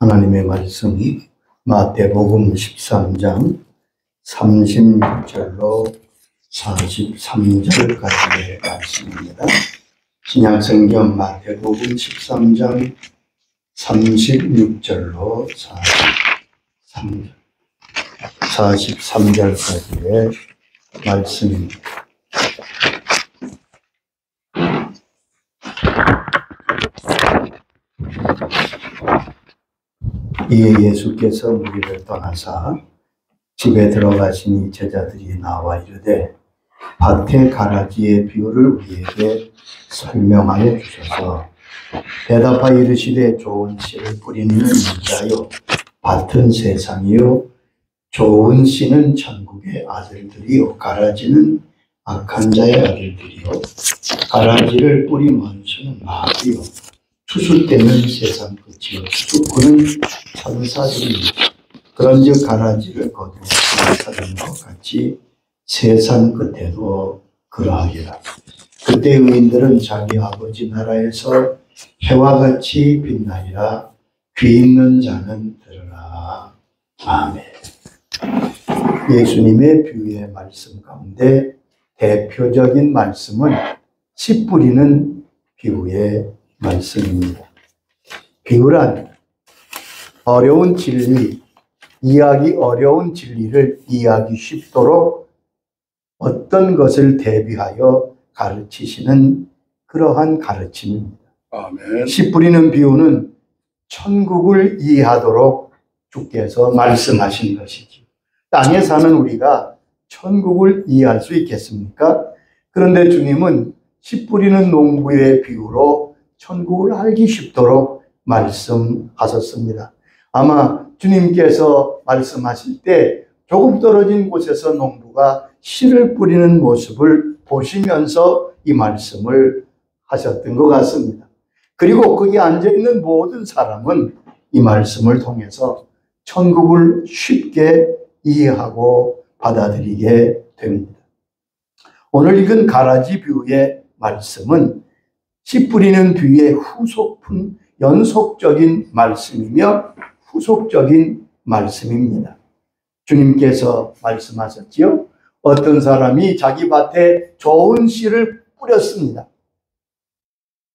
하나님의 말씀 마태복음 13장 36절로 43절까지의 말씀입니다. 신약성경 마태복음 13장 36절로 43절까지의 말씀입니다. 이에 예수께서 무리를 떠나사 집에 들어가시니 제자들이 나와 이르되 밭의 가라지의 비유를 우리에게 설명하여 주셔서 대답하여 이르시되 좋은 씨를 뿌리는 인자요 밭은 세상이요 좋은 씨는 천국의 아들들이요 가라지는 악한 자의 아들들이요 가라지를 뿌린 원수는 마귀요 추수 때는 세상 끝이요 추수꾼은 천사들이요 그런즉 가라지를 거두어 사는 것 같이 세상 끝에도 그러하리라. 그때 의인들은 자기 아버지 나라에서 해와 같이 빛나리라. 귀 있는 자는 들으라. 아멘. 예수님의 비유의 말씀 가운데 대표적인 말씀은 씨 뿌리는 비유의 말씀입니다. 비유란 어려운 진리, 이해하기 어려운 진리를 이해하기 쉽도록 어떤 것을 대비하여 가르치시는 그러한 가르침입니다. 아멘. 씨 뿌리는 비유는 천국을 이해하도록 주께서 말씀하신 것이지. 땅에 사는 우리가 천국을 이해할 수 있겠습니까? 그런데 주님은 씨 뿌리는 농부의 비유로 천국을 알기 쉽도록 말씀하셨습니다. 아마 주님께서 말씀하실 때 조금 떨어진 곳에서 농부가 씨를 뿌리는 모습을 보시면서 이 말씀을 하셨던 것 같습니다. 그리고 거기 앉아있는 모든 사람은 이 말씀을 통해서 천국을 쉽게 이해하고 받아들이게 됩니다. 오늘 읽은 가라지 비유의 말씀은 씨 뿌리는 비유의 후속품, 연속적인 말씀이며 후속적인 말씀입니다. 주님께서 말씀하셨지요. 어떤 사람이 자기 밭에 좋은 씨를 뿌렸습니다.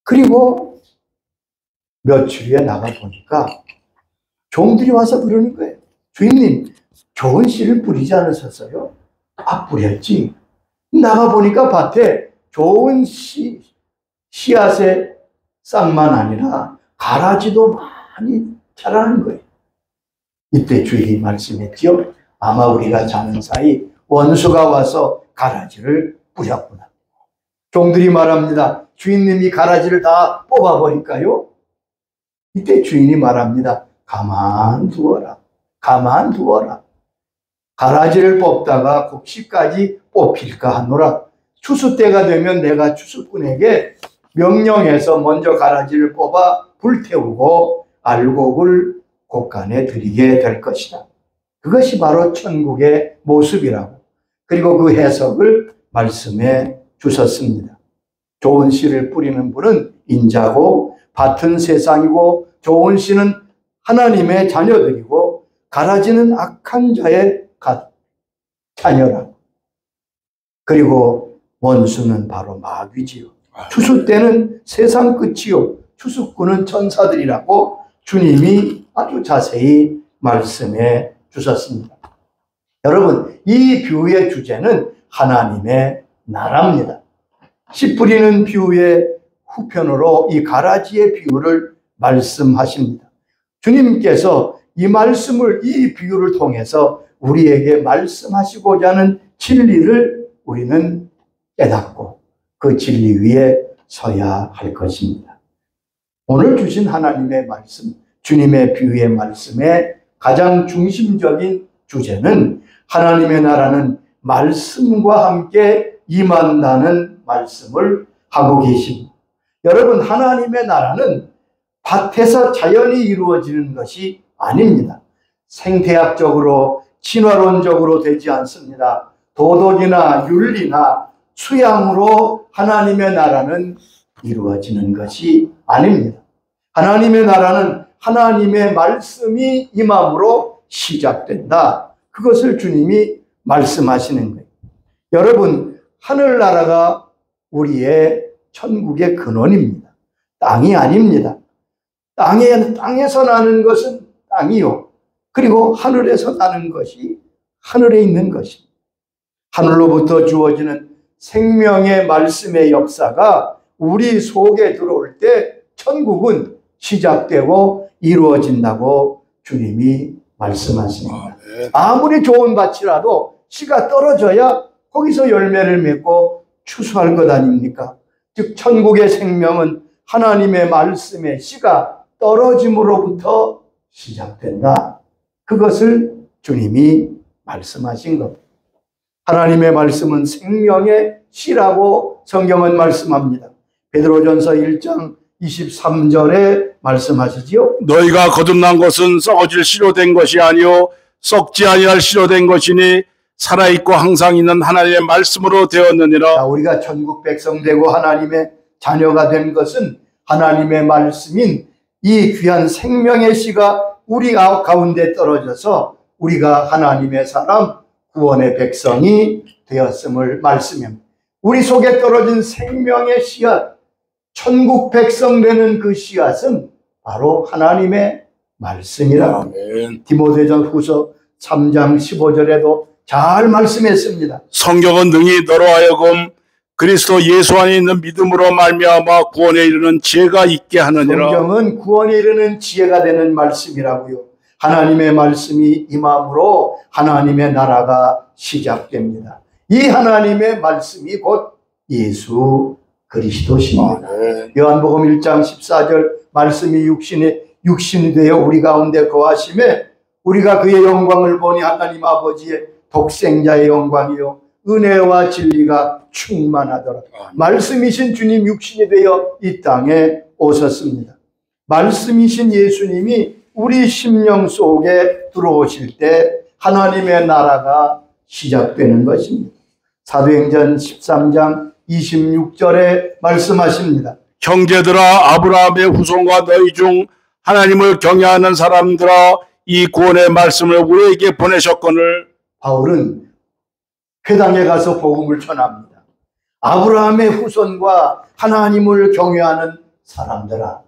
그리고 며칠 후에 나가보니까 종들이 와서 그러는 거예요. 주인님, 좋은 씨를 뿌리지 않으셨어요? 아, 뿌렸지. 나가보니까 밭에 좋은 씨앗의 싹만 아니라 가라지도 많이 자라는 거예요. 이때 주인이 말씀했죠. 아마 우리가 자는 사이 원수가 와서 가라지를 뿌렸구나. 종들이 말합니다. 주인님이 가라지를 다 뽑아버릴까요? 이때 주인이 말합니다. 가만두어라. 가만두어라. 가라지를 뽑다가 곡식까지 뽑힐까 하노라. 추수 때가 되면 내가 추수꾼에게 명령해서 먼저 가라지를 뽑아 불태우고 알곡을 곳간에 드리게 될 것이다. 그것이 바로 천국의 모습이라고. 그리고 그 해석을 말씀해 주셨습니다. 좋은 씨를 뿌리는 분은 인자고 밭은 세상이고 좋은 씨는 하나님의 자녀들이고 가라지는 악한 자의 자녀라고. 그리고 원수는 바로 마귀지요. 추수 때는 세상 끝이요 추수꾼은 천사들이라고 주님이 아주 자세히 말씀해 주셨습니다. 여러분, 이 비유의 주제는 하나님의 나라입니다. 씨 뿌리는 비유의 후편으로 이 가라지의 비유를 말씀하십니다. 주님께서 이 말씀을, 이 비유를 통해서 우리에게 말씀하시고자 하는 진리를 우리는 깨닫고 그 진리 위에 서야 할 것입니다. 오늘 주신 하나님의 말씀, 주님의 비유의 말씀의 가장 중심적인 주제는 하나님의 나라는 말씀과 함께 임한다는 말씀을 하고 계십니다. 여러분, 하나님의 나라는 밭에서 자연히 이루어지는 것이 아닙니다. 생태학적으로, 진화론적으로 되지 않습니다. 도덕이나 윤리나 수양으로 하나님의 나라는 이루어지는 것이 아닙니다. 하나님의 나라는 하나님의 말씀이 임함으로 시작된다. 그것을 주님이 말씀하시는 거예요. 여러분, 하늘나라가 우리의 천국의 근원입니다. 땅이 아닙니다. 땅에서 나는 것은 땅이요. 그리고 하늘에서 나는 것이 하늘에 있는 것입니다. 하늘로부터 주어지는 생명의 말씀의 역사가 우리 속에 들어올 때 천국은 시작되고 이루어진다고 주님이 말씀하십니다. 아무리 좋은 밭이라도 씨가 떨어져야 거기서 열매를 맺고 추수할 것 아닙니까? 즉 천국의 생명은 하나님의 말씀의 씨가 떨어짐으로부터 시작된다. 그것을 주님이 말씀하신 겁니다. 하나님의 말씀은 생명의 씨라고 성경은 말씀합니다. 베드로전서 1장 23절에 말씀하시지요. 너희가 거듭난 것은 썩어질 씨로 된 것이 아니요 썩지 아니할 씨로 된 것이니 살아있고 항상 있는 하나님의 말씀으로 되었느니라. 자, 우리가 천국 백성 되고 하나님의 자녀가 된 것은 하나님의 말씀인 이 귀한 생명의 씨가 우리 가운데 떨어져서 우리가 하나님의 사람 구원의 백성이 되었음을 말씀합니다. 우리 속에 떨어진 생명의 씨앗, 천국 백성 되는 그 씨앗은 바로 하나님의 말씀이라. 디모데전 후서 3장 15절에도 잘 말씀했습니다. 성경은 능히 너로 하여금 그리스도 예수 안에 있는 믿음으로 말미암아 구원에 이르는 지혜가 있게 하느니라. 성경은 구원에 이르는 지혜가 되는 말씀이라고요. 하나님의 말씀이 임함으로 하나님의 나라가 시작됩니다. 이 하나님의 말씀이 곧 예수 그리스도십니다. 요한복음 1장 14절 말씀이 육신이 되어 우리 가운데 거하심에 우리가 그의 영광을 보니 하나님 아버지의 독생자의 영광이요 은혜와 진리가 충만하더라. 말씀이신 주님 육신이 되어 이 땅에 오셨습니다. 말씀이신 예수님이 우리 심령 속에 들어오실 때 하나님의 나라가 시작되는 것입니다. 사도행전 13장 26절에 말씀하십니다. 형제들아, 아브라함의 후손과 너희 중 하나님을 경외하는 사람들아, 이 구원의 말씀을 우리에게 보내셨거늘. 바울은 회당에 가서 복음을 전합니다. 아브라함의 후손과 하나님을 경외하는 사람들아,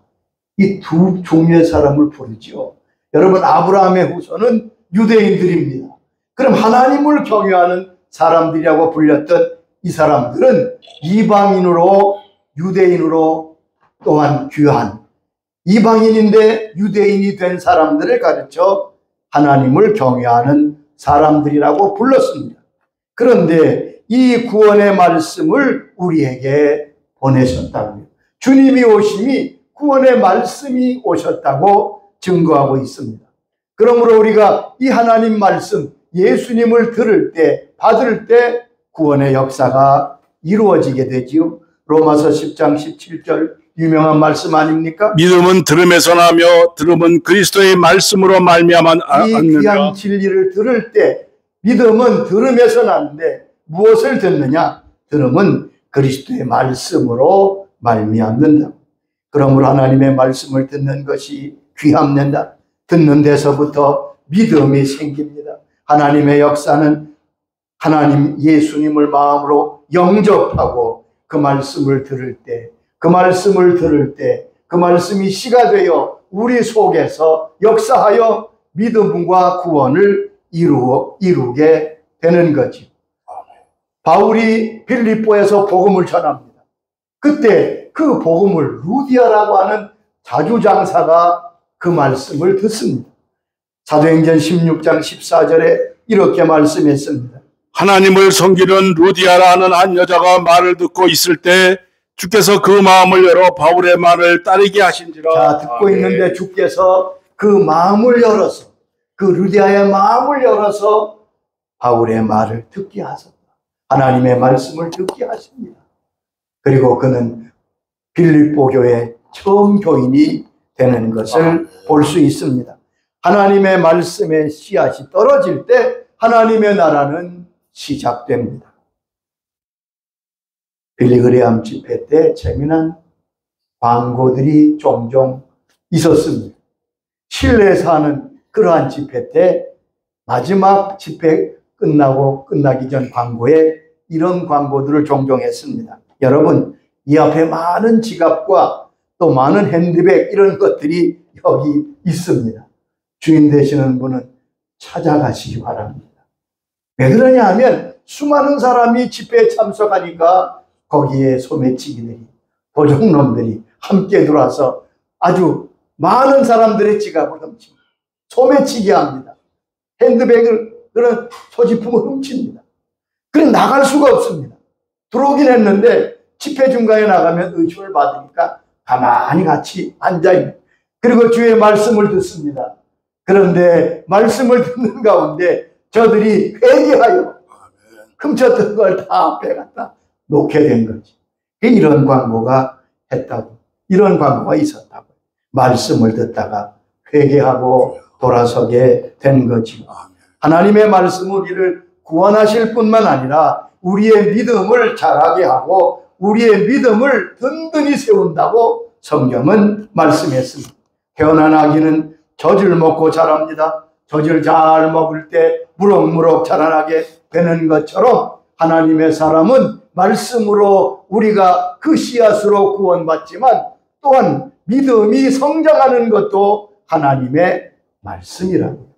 이 두 종류의 사람을 부르지요. 여러분, 아브라함의 후손은 유대인들입니다. 그럼 하나님을 경외하는 사람들이라고 불렸던 이 사람들은 이방인으로 유대인으로 또한 귀한 이방인인데 유대인이 된 사람들을 가르쳐 하나님을 경외하는 사람들이라고 불렀습니다. 그런데 이 구원의 말씀을 우리에게 보내셨다고요. 주님이 오심이 구원의 말씀이 오셨다고 증거하고 있습니다. 그러므로 우리가 이 하나님 말씀, 예수님을 들을 때, 받을 때 구원의 역사가 이루어지게 되지요. 로마서 10장 17절 유명한 말씀 아닙니까? 믿음은 들음에서 나며 들음은 그리스도의 말씀으로 말미암아 이 귀한 진리를 들을 때 믿음은 들음에서 나는데 무엇을 듣느냐? 들음은 그리스도의 말씀으로 말미암는다. 그러므로 하나님의 말씀을 듣는 것이 귀합니다. 듣는 데서부터 믿음이 생깁니다. 하나님의 역사는 하나님 예수님을 마음으로 영접하고 그 말씀을 들을 때, 그 말씀이 씨가 되어 우리 속에서 역사하여 믿음과 구원을 이루게 되는 거지. 바울이 빌립보에서 복음을 전합니다. 그때 그 복음을 루디아라고 하는 자주장사가 그 말씀을 듣습니다. 사도행전 16장 14절에 이렇게 말씀했습니다. 하나님을 섬기는 루디아라는 한 여자가 말을 듣고 있을 때 주께서 그 마음을 열어 바울의 말을 따르게 하신지라. 자, 듣고 있는데 주께서 그 마음을 열어서, 그 루디아의 마음을 열어서 바울의 말을 듣게 하셨다. 하나님의 말씀을 듣게 하십니다. 그리고 그는 빌립보 교회 처음 교인이 되는 것을 볼 수 있습니다. 하나님의 말씀의 씨앗이 떨어질 때 하나님의 나라는 시작됩니다. 빌리그레암 집회 때 재미난 광고들이 종종 있었습니다. 실내에서 하는 그러한 집회 때 마지막 집회 끝나기 전 광고에 이런 광고들을 종종 했습니다. 여러분, 이 앞에 많은 지갑과 또 많은 핸드백 이런 것들이 여기 있습니다. 주인 되시는 분은 찾아가시기 바랍니다. 왜 그러냐 하면 수많은 사람이 집회에 참석하니까 거기에 소매치기들이, 도적놈들이 함께 들어와서 아주 많은 사람들의 지갑을 훔칩니다. 소매치기 합니다. 핸드백을, 그런 소지품을 훔칩니다. 그럼 나갈 수가 없습니다. 들어오긴 했는데 집회 중간에 나가면 의심을 받으니까 가만히 같이 앉아있는, 그리고 주의 말씀을 듣습니다. 그런데 말씀을 듣는 가운데 저들이 회개하여 훔쳤던 걸 다 빼갔다 놓게 된 거지. 이런 광고가 했다고, 이런 광고가 있었다고. 말씀을 듣다가 회개하고 돌아서게 된 거지. 하나님의 말씀은 우리를 구원하실 뿐만 아니라 우리의 믿음을 자라게 하고 우리의 믿음을 든든히 세운다고 성경은 말씀했습니다. 태어난 아기는 젖을 먹고 자랍니다. 젖을 잘 먹을 때 무럭무럭 자라나게 되는 것처럼 하나님의 사람은 말씀으로 우리가 그 씨앗으로 구원받지만 또한 믿음이 성장하는 것도 하나님의 말씀이랍니다.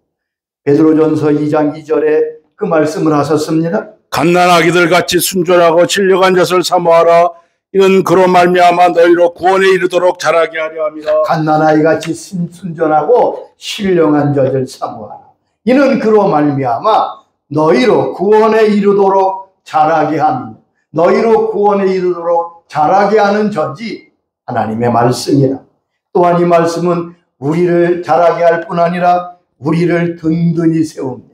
베드로전서 2장 2절에 그 말씀을 하셨습니다. 갓난아기들 같이 순전하고 진력한 젖을 사모하라. 이는 그로 말미암아 너희로 구원에 이르도록 자라게 하려 함이라. 갓난아이 같이 순전하고 신령한 젖을 사모하라. 이는 그로 말미암아 너희로 구원에 이르도록 자라게 함이라. 너희로 구원에 이르도록 자라게 하는 젖이 하나님의 말씀이라. 또한 이 말씀은 우리를 자라게 할 뿐 아니라 우리를 든든히 세웁니다.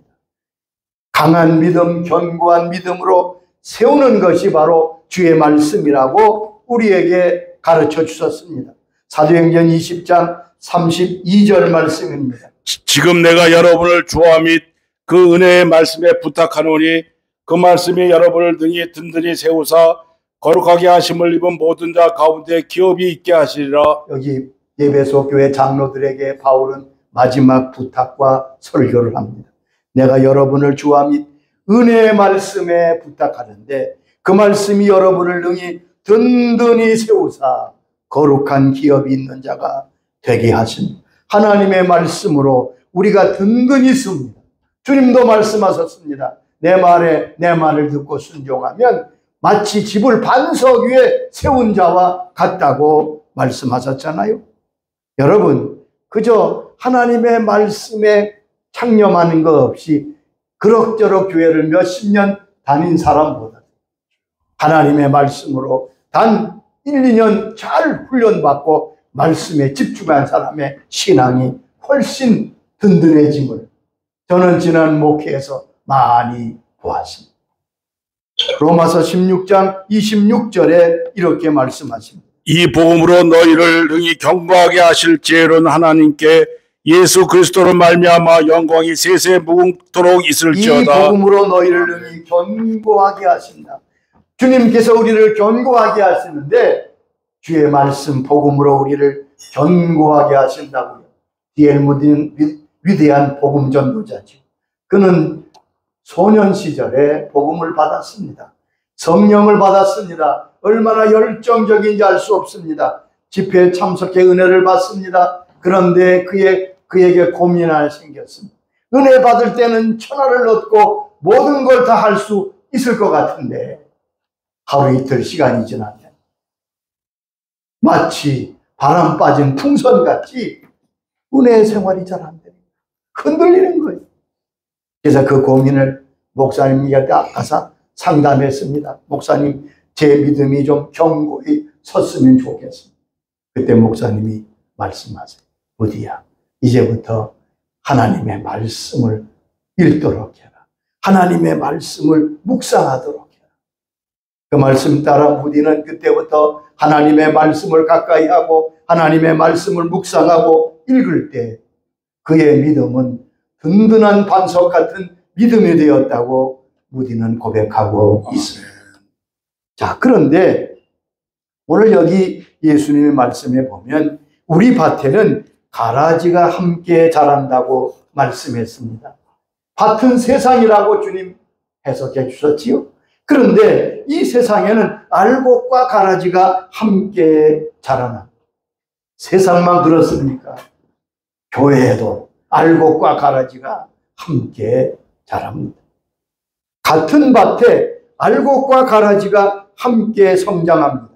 강한 믿음, 견고한 믿음으로 세우는 것이 바로 주의 말씀이라고 우리에게 가르쳐 주셨습니다. 사도행전 20장 32절 말씀입니다. 지금 내가 여러분을 주와 및 그 은혜의 말씀에 부탁하노니 그 말씀이 여러분을 등에 든든히 세우사 거룩하게 하심을 입은 모든 자 가운데 기업이 있게 하시리라. 여기 예배소 교회 장로들에게 바울은 마지막 부탁과 설교를 합니다. 내가 여러분을 주와 및 은혜의 말씀에 부탁하는데 그 말씀이 여러분을 능히 든든히 세우사 거룩한 기업이 있는 자가 되게 하신 하나님의 말씀으로 우리가 든든히 씁니다. 주님도 말씀하셨습니다. 내 말을 듣고 순종하면 마치 집을 반석 위에 세운 자와 같다고 말씀하셨잖아요. 여러분, 그저 하나님의 말씀에 창념하는 것 없이 그럭저럭 교회를 몇십 년 다닌 사람보다 하나님의 말씀으로 단 1, 2년 잘 훈련받고 말씀에 집중한 사람의 신앙이 훨씬 든든해짐을 저는 지난 목회에서 많이 보았습니다. 로마서 16장 26절에 이렇게 말씀하십니다. 이 복음으로 너희를 능히 견고하게 하실 지혜로운 하나님께 예수 그리스도로 말미암아 영광이 세세 무궁토록 있을지어다. 이 복음으로 너희를 능히 견고하게 하신다. 주님께서 우리를 견고하게 하시는데 주의 말씀 복음으로 우리를 견고하게 하신다고요. D.L. 무디는 위대한 복음 전도자죠. 그는 소년 시절에 복음을 받았습니다. 성령을 받았습니다. 얼마나 열정적인지 알 수 없습니다. 집회에 참석해 은혜를 받습니다. 그런데 그에게 고민 하나 생겼습니다. 은혜 받을 때는 천하를 얻고 모든 걸 다 할 수 있을 것 같은데 하루 이틀 시간이 지나면 마치 바람 빠진 풍선같이 은혜의 생활이 잘 안 됩니다. 흔들리는 거예요. 그래서 그 고민을 목사님에게 가서 상담했습니다. 목사님, 제 믿음이 좀 견고히 섰으면 좋겠습니다. 그때 목사님이 말씀하세요. 어디야? 이제부터 하나님의 말씀을 읽도록 해라. 하나님의 말씀을 묵상하도록 해라. 그 말씀 따라 무디는 그때부터 하나님의 말씀을 가까이 하고 하나님의 말씀을 묵상하고 읽을 때 그의 믿음은 든든한 반석 같은 믿음이 되었다고 무디는 고백하고 있습니다. 자, 그런데 오늘 여기 예수님의 말씀에 보면 우리 밭에는 가라지가 함께 자란다고 말씀했습니다. 밭은 세상이라고 주님 해석해 주셨지요. 그런데 이 세상에는 알곡과 가라지가 함께 자라나. 세상만 그렇습니까? 교회에도 알곡과 가라지가 함께 자랍니다. 같은 밭에 알곡과 가라지가 함께 성장합니다.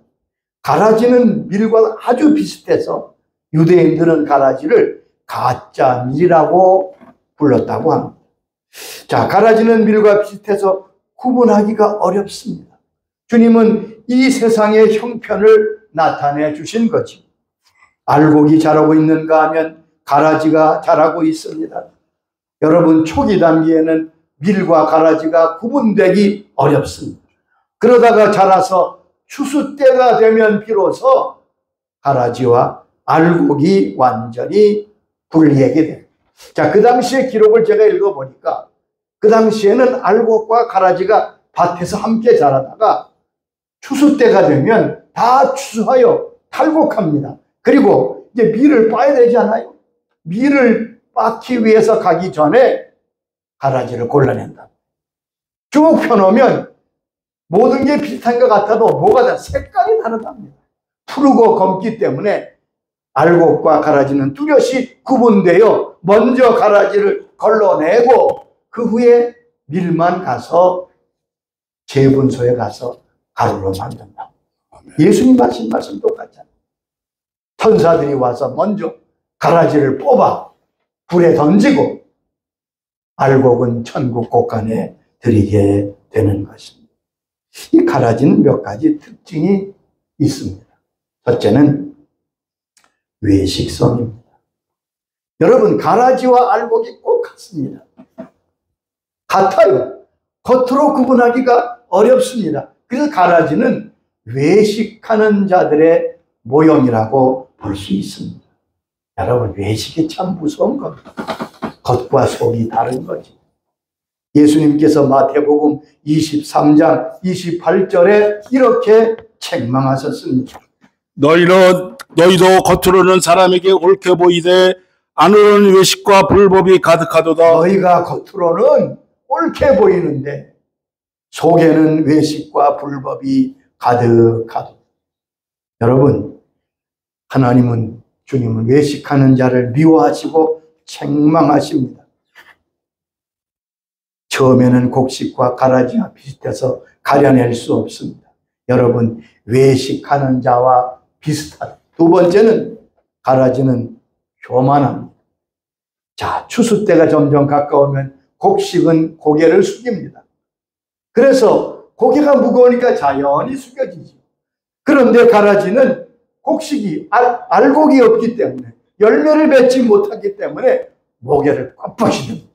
가라지는 밀과 아주 비슷해서 유대인들은 가라지를 가짜 밀이라고 불렀다고 합니다. 자, 가라지는 밀과 비슷해서 구분하기가 어렵습니다. 주님은 이 세상의 형편을 나타내 주신 거지. 알곡이 자라고 있는가 하면 가라지가 자라고 있습니다. 여러분, 초기 단계에는 밀과 가라지가 구분되기 어렵습니다. 그러다가 자라서 추수 때가 되면 비로소 가라지와 알곡이 완전히 분리하게 됩니다. 자, 그 당시의 기록을 제가 읽어보니까 그 당시에는 알곡과 가라지가 밭에서 함께 자라다가 추수 때가 되면 다 추수하여 탈곡합니다. 그리고 이제 밀을 빻아야 되잖아요. 밀을 빻기 위해서 가기 전에 가라지를 골라낸다. 쭉 펴놓으면 모든 게 비슷한 것 같아도 뭐가 다 색깔이 다르답니다. 푸르고 검기 때문에 알곡과 가라지는 뚜렷이 구분되어 먼저 가라지를 걸러내고 그 후에 밀만 가서 재분소에 가서 가루로 만든다. 예수님 하신 말씀 똑같잖아요. 천사들이 와서 먼저 가라지를 뽑아 불에 던지고 알곡은 천국 곳간에 드리게 되는 것입니다. 이 가라지는 몇 가지 특징이 있습니다. 첫째는 외식성입니다. 여러분, 가라지와 알곡이 꼭 같습니다. 같아요. 겉으로 구분하기가 어렵습니다. 그래서 가라지는 외식하는 자들의 모형이라고 볼 수 있습니다. 여러분, 외식이 참 무서운 겁니다. 겉과 속이 다른 거지. 예수님께서 마태복음 23장 28절에 이렇게 책망하셨습니다. 너희도 겉으로는 사람에게 옳게 보이되 안으로는 외식과 불법이 가득하도다. 너희가 겉으로는 옳게 보이는데 속에는 외식과 불법이 가득하도다. 여러분, 하나님은, 주님은 외식하는 자를 미워하시고 책망하십니다. 처음에는 곡식과 가라지가 비슷해서 가려낼 수 없습니다. 여러분, 외식하는 자와 비슷하다. 두 번째는 가라지는 교만합니다. 자, 추수 때가 점점 가까우면 곡식은 고개를 숙입니다. 그래서 고개가 무거우니까 자연히 숙여지죠. 그런데 가라지는 곡식이 알곡이 없기 때문에 열매를 맺지 못하기 때문에 모개를 뻣뻣이 듭니다.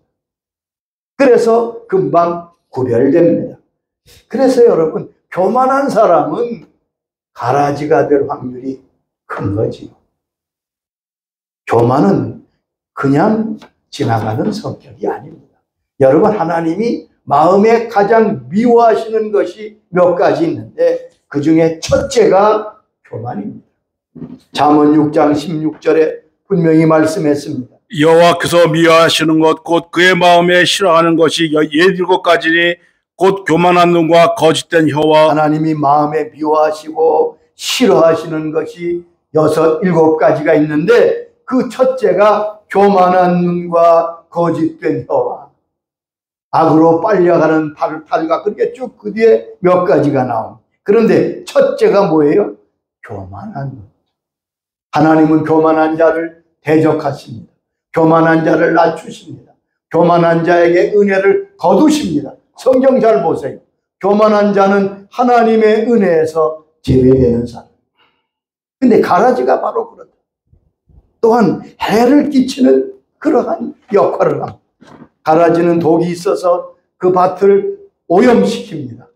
그래서 금방 구별됩니다. 그래서 여러분, 교만한 사람은 가라지가 될 확률이 큰 거지요. 교만은 그냥 지나가는 성격이 아닙니다. 여러분, 하나님이 마음에 가장 미워하시는 것이 몇 가지 있는데 그 중에 첫째가 교만입니다. 잠언 6장 16절에 분명히 말씀했습니다. 여호와께서 미워하시는 것 곧 그의 마음에 싫어하는 것이 17가지니 곧 교만한 눈과 거짓된 혀와. 하나님이 마음에 미워하시고 싫어하시는 것이 7가지가 있는데 그 첫째가 교만한 눈과 거짓된 혀와 악으로 빨려가는 팔과 그렇게 쭉 그 뒤에 몇 가지가 나옵니다. 그런데 첫째가 뭐예요? 교만한 눈. 하나님은 교만한 자를 대적하십니다. 교만한 자를 낮추십니다. 교만한 자에게 은혜를 거두십니다. 성경 잘 보세요. 교만한 자는 하나님의 은혜에서 제외되는 사람. 근데 가라지가 바로 그렇다. 또한 해를 끼치는 그러한 역할을 합니다. 가라지는 독이 있어서 그 밭을 오염시킵니다.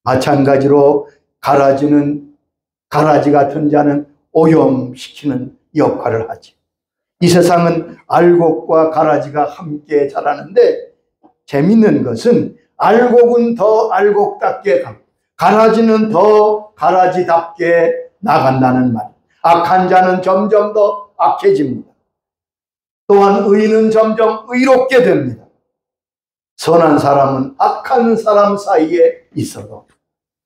마찬가지로 가라지 같은 자는 오염시키는 역할을 하지. 이 세상은 알곡과 가라지가 함께 자라는데 재밌는 것은 알곡은 더 알곡답게 가고 가라지는 더 가라지답게 나간다는 말. 악한 자는 점점 더 악해집니다. 또한 의인은 점점 의롭게 됩니다. 선한 사람은 악한 사람 사이에 있어도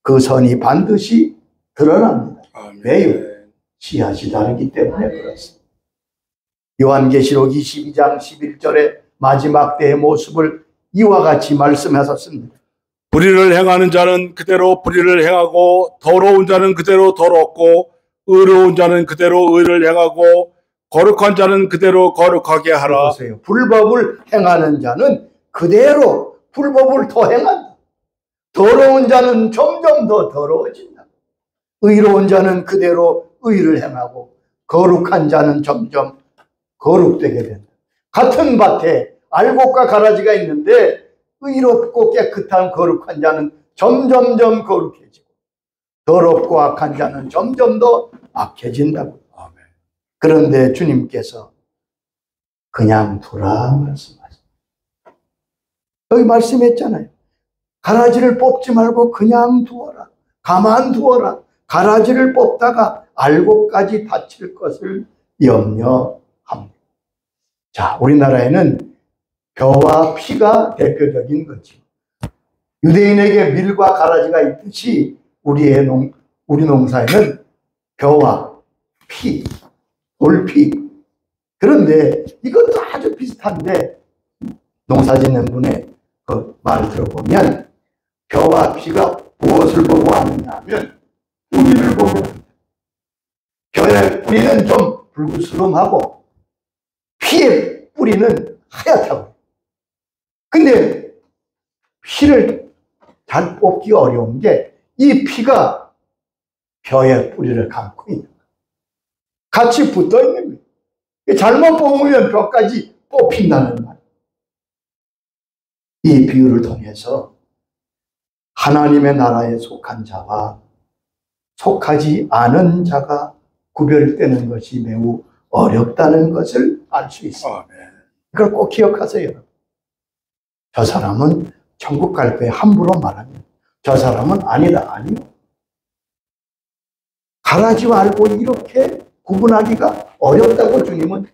그 선이 반드시 드러납니다. 왜요? 씨앗이 다르기 때문에 그렇습니다. 요한계시록 22장 11절의 마지막 때의 모습을 이와 같이 말씀하셨습니다. 불의를 행하는 자는 그대로 불의를 행하고 더러운 자는 그대로 더럽고 의로운 자는 그대로 의를 행하고 거룩한 자는 그대로 거룩하게 하라. 보세요. 불법을 행하는 자는 그대로 불법을 더 행한다. 더러운 자는 점점 더 더러워진다. 의로운 자는 그대로 의를 행하고 거룩한 자는 점점 거룩되게 된다. 같은 밭에 알곡과 가라지가 있는데 의롭고 깨끗한 거룩한 자는 점점점 거룩해지고 더럽고 악한 자는 점점 더 악해진다고. 그런데 주님께서 그냥 두라 말씀하셨어요. 여기 말씀했잖아요. 가라지를 뽑지 말고 그냥 두어라. 가만 두어라. 가라지를 뽑다가 알곡까지 다칠 것을 염려합니다. 자, 우리나라에는 벼와 피가 대표적인 거죠. 유대인에게 밀과 가라지가 있듯이 우리 농사에는 벼와 피, 돌피. 그런데 이것도 아주 비슷한데 농사 짓는 분의 그 말을 들어보면 벼와 피가 무엇을 보고 하느냐 하면 뿌리를 보고 합니다. 벼의 뿌리는 좀 붉으스름하고 피의 뿌리는 하얗다고. 근데 피를 잘 뽑기가 어려운 게 이 피가 벼의 뿌리를 감고 있는 거예요. 같이 붙어 있는 거예요. 잘못 뽑으면 벼까지 뽑힌다는 말. 이 비유를 통해서 하나님의 나라에 속한 자와 속하지 않은 자가 구별되는 것이 매우 어렵다는 것을 알 수 있습니다. 이걸 꼭 기억하세요. 저 사람은 천국 갈 거에 함부로 말하면 저 사람은 아니다. 아니요. 가라지 말고 이렇게 구분하기가 어렵다고 주님은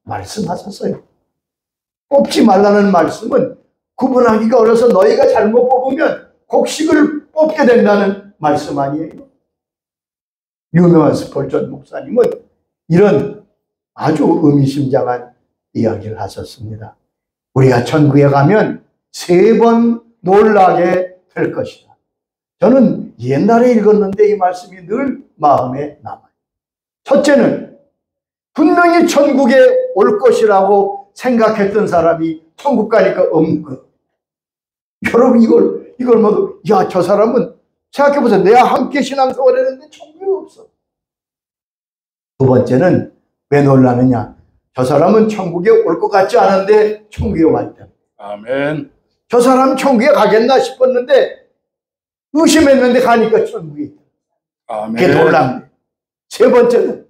말씀하셨어요. 뽑지 말라는 말씀은 구분하기가 어려서 너희가 잘못 뽑으면 곡식을 뽑게 된다는 말씀 아니에요. 유명한 스펄전 목사님은 이런 아주 의미심장한 이야기를 하셨습니다. 우리가 천국에 가면 3번 놀라게 될 것이다. 저는 옛날에 읽었는데 이 말씀이 늘 마음에 남아요. 첫째는 분명히 천국에 올 것이라고 생각했던 사람이 천국 가니까 없는 것. 여러분 이걸 모두 야, 저 사람은 생각해보세요. 내가 함께 신앙생활 했는데 천국에 없어. 두 번째는 왜 놀라느냐? 저 사람은 천국에 올 것 같지 않은데 천국에 와 있다. 아멘. 저 사람 천국에 가겠나 싶었는데 의심했는데 가니까 천국에 있다. 아멘. 그게 놀랍네. 세 번째는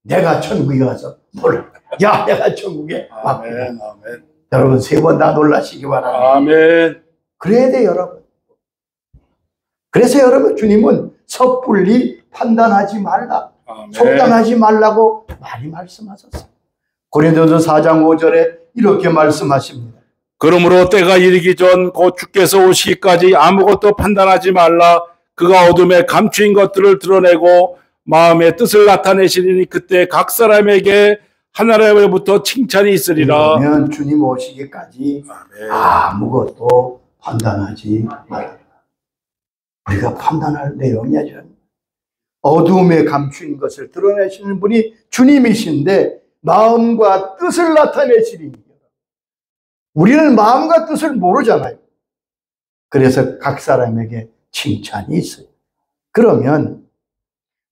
내가 천국에 가서 놀라. 야, 내가 천국에 왔구나. 아멘. 여러분 3번 다 놀라시기 바랍니다. 아멘. 그래야 돼, 여러분. 그래서 여러분 주님은 섣불리 판단하지 말라. 아멘. 속단하지 말라고 많이 말씀하셨어요. 고린도서 4장 5절에 이렇게 말씀하십니다. 그러므로 때가 이르기 전 곧 주께서 오시기까지 아무것도 판단하지 말라. 그가 어둠에 감추인 것들을 드러내고 마음의 뜻을 나타내시리니 그때 각 사람에게 하나님으로부터 칭찬이 있으리라. 그러면 주님 오시기까지 아무것도 판단하지 말라. 우리가 판단할 내용이 아니라 어둠에 감추인 것을 드러내시는 분이 주님이신데 마음과 뜻을 나타내시리니 우리는 마음과 뜻을 모르잖아요. 그래서 각 사람에게 칭찬이 있어요. 그러면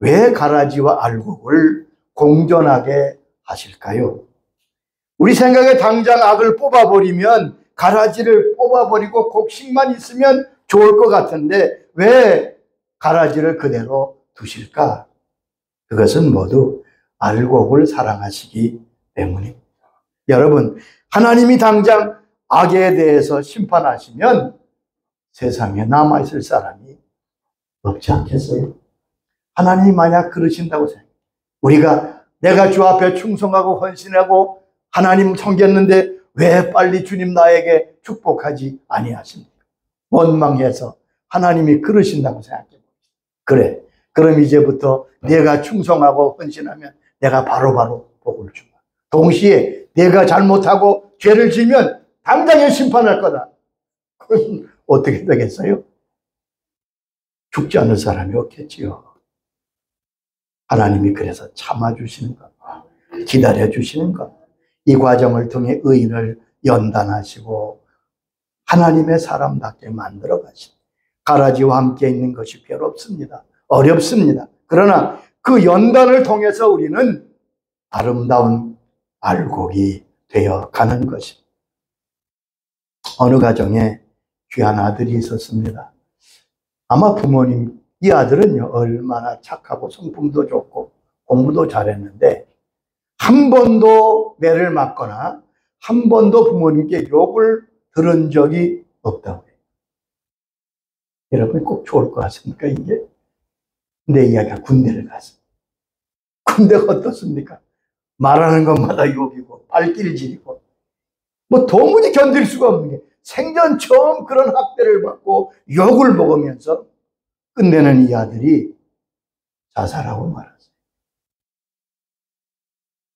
왜 가라지와 알곡을 공존하게 하실까요? 우리 생각에 당장 악을 뽑아버리면 가라지를 뽑아버리고 곡식만 있으면 좋을 것 같은데 왜 가라지를 그대로 두실까? 그것은 모두 알곡을 사랑하시기 때문입니다. 여러분, 하나님이 당장 악에 대해서 심판하시면 세상에 남아있을 사람이 없지 않겠어요? 하나님이 만약 그러신다고 생각해요. 우리가 내가 주 앞에 충성하고 헌신하고 하나님 섬겼는데 왜 빨리 주님 나에게 축복하지 아니하십니까? 원망해서 하나님이 그러신다고 생각해 봅시다. 그래, 그럼 이제부터 내가 충성하고 헌신하면 내가 바로바로 복을 준다. 동시에 내가 잘못하고 죄를 지면 당장에 심판할 거다. 그럼 어떻게 되겠어요? 죽지 않을 사람이 없겠지요. 하나님이 그래서 참아주시는 것, 기다려주시는 것, 이 과정을 통해 의인을 연단하시고 하나님의 사람답게 만들어 가시다. 가라지와 함께 있는 것이 괴롭습니다. 어렵습니다. 그러나 그 연단을 통해서 우리는 아름다운 알곡이 되어 가는 것입니다. 어느 가정에 귀한 아들이 있었습니다. 아마 부모님, 이 아들은요, 얼마나 착하고 성품도 좋고 공부도 잘했는데 한 번도 매를 맞거나 한 번도 부모님께 욕을 들은 적이 없다고 해요. 여러분 꼭 좋을 것 같습니까, 이게? 내 이야기가 군대를 갔습니다. 군대가 어떻습니까? 말하는 것마다 욕이고 발길질이고 뭐 도무지 견딜 수가 없는 게 생전 처음 그런 학대를 받고 욕을 먹으면서 끝내는 이 아들이 자살하고 말았어요.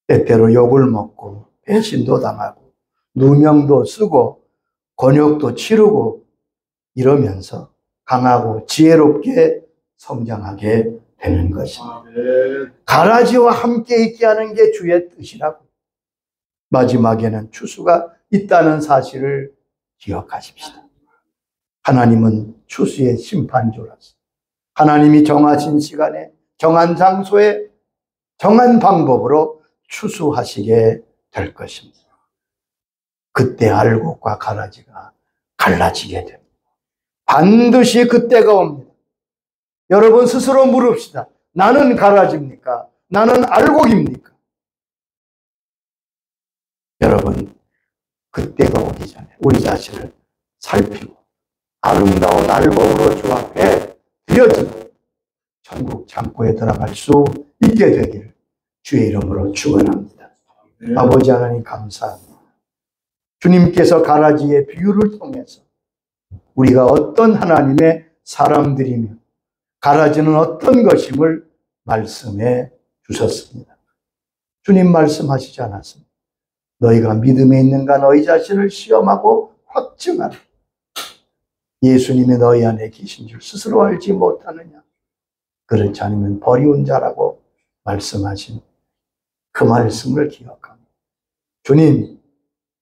때때로 욕을 먹고 배신도 당하고 누명도 쓰고 곤욕도 치르고 이러면서 강하고 지혜롭게 성장하게 되는 것입니다. 가라지와 함께 있게 하는 게 주의 뜻이라고. 마지막에는 추수가 있다는 사실을 기억하십시다. 하나님은 추수의 심판주라서 하나님이 정하신 시간에 정한 장소에 정한 방법으로 추수하시게 될 것입니다. 그때 알곡과 가라지가 갈라지게 됩니다. 반드시 그때가 옵니다. 여러분 스스로 물읍시다. 나는 가라지입니까? 나는 알곡입니까? 여러분 그때가 오기 전에 우리 자신을 살피고 아름다운 알곡으로 주 앞에 드려지고 천국 창고에 들어갈 수 있게 되기를 주의 이름으로 축원합니다. 아버지 하나님 감사합니다. 주님께서 가라지의 비유를 통해서 우리가 어떤 하나님의 사람들이며 가라지는 어떤 것임을 말씀해 주셨습니다. 주님 말씀하시지 않았습니다. 너희가 믿음에 있는가 너희 자신을 시험하고 확증하라. 예수님이 너희 안에 계신 줄 스스로 알지 못하느냐. 그렇지 않으면 버리운 자라고 말씀하신 그 말씀을 기억합니다. 주님,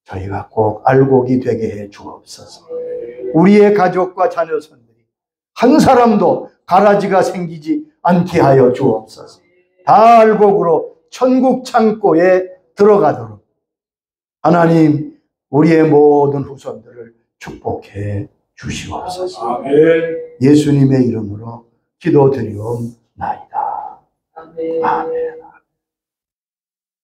저희가 꼭 알곡이 되게 해 주옵소서. 우리의 가족과 자녀선들이 한 사람도 가라지가 생기지 않게 하여 주옵소서. 다 알곡으로 천국 창고에 들어가도록 하나님 우리의 모든 후손들을 축복해 주시옵소서. 예수님의 이름으로 기도드리옵나이다. 아멘.